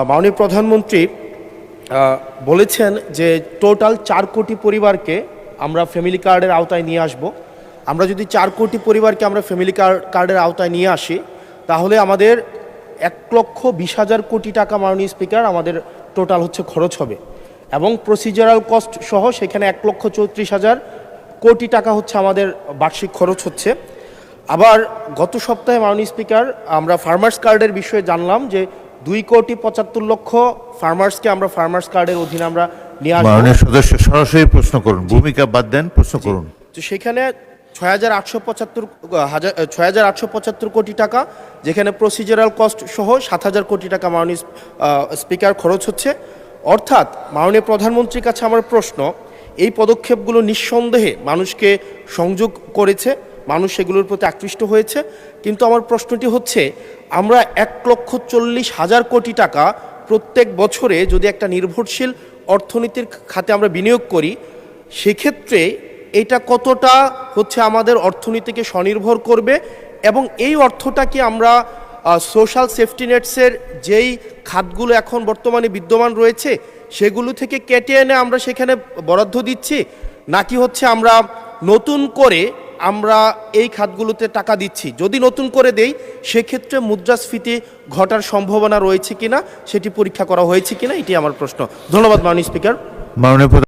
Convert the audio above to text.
মাননীয় প্রধানমন্ত্রী বলেছেন যে টোটাল 4 কোটি পরিবারকে আমরা ফ্যামিলি কার্ডের আওতায় নিয়ে আসব। আমরা যদি 4 কোটি পরিবারকে আমরা ফ্যামিলি কার্ডের আওতায় নিয়ে আসি তাহলে আমাদের 1,20,000 কোটি টাকা মাননীয় স্পিকার আমাদের টোটাল হচ্ছে খরচ হবে এবং প্রসিজারাল কস্ট সহ সেখানে 1,34,000 কোটি টাকা হচ্ছে আমাদের বার্ষিক খরচ হচ্ছে। আবার গত সপ্তাহে মাননীয় স্পিকার আমরা ফার্মার্স কার্ডের বিষয়ে জানলাম যে 2,75,00,000 ফার্মার্সকে আমরা ফার্মার্স কার্ডের অধীনে আমরা নিয়ে আসবো। মাননীয় সদস্য সরাসরি প্রশ্ন করুন, ভূমিকা বাদ দেন, প্রশ্ন করুন। তো সেখানে 6,875 কোটি টাকা, যেখানে প্রসিজারাল কস্ট সহ 7,000 কোটি টাকা মাননীয় স্পিকার খরচ হচ্ছে। অর্থাৎ মাননীয় প্রধানমন্ত্রীর কাছে আমার প্রশ্ন, এই পদক্ষেপগুলো নিঃসন্দেহে মানুষকে সংযোগ করেছে, মানুষ সেগুলোর প্রতি আকৃষ্ট হয়েছে, কিন্তু আমার প্রশ্নটি হচ্ছে আমরা 1,40,000 কোটি টাকা প্রত্যেক বছরে যদি একটা নির্ভরশীল অর্থনীতির খাতে আমরা বিনিয়োগ করি, সেক্ষেত্রে এটা কতটা হচ্ছে আমাদের অর্থনীতিকে স্বনির্ভর করবে এবং এই অর্থটা কি আমরা সোশ্যাল সেফটি নেটসের যেই খাতগুলো এখন বর্তমানে বিদ্যমান রয়েছে সেগুলো থেকে কেটে এনে আমরা সেখানে বরাদ্দ দিচ্ছি, নাকি হচ্ছে আমরা নতুন করে আমরা এই খাতগুলোতে টাকা দিচ্ছি? যদি নতুন করে দেই সেক্ষেত্রে মুদ্রাস্ফীতি ঘটার সম্ভাবনা রয়েছে কিনা সেটি পরীক্ষা করা হয়েছে কিনা, এটি আমার প্রশ্ন। ধন্যবাদ মাননীয় স্পিকার। মাননীয়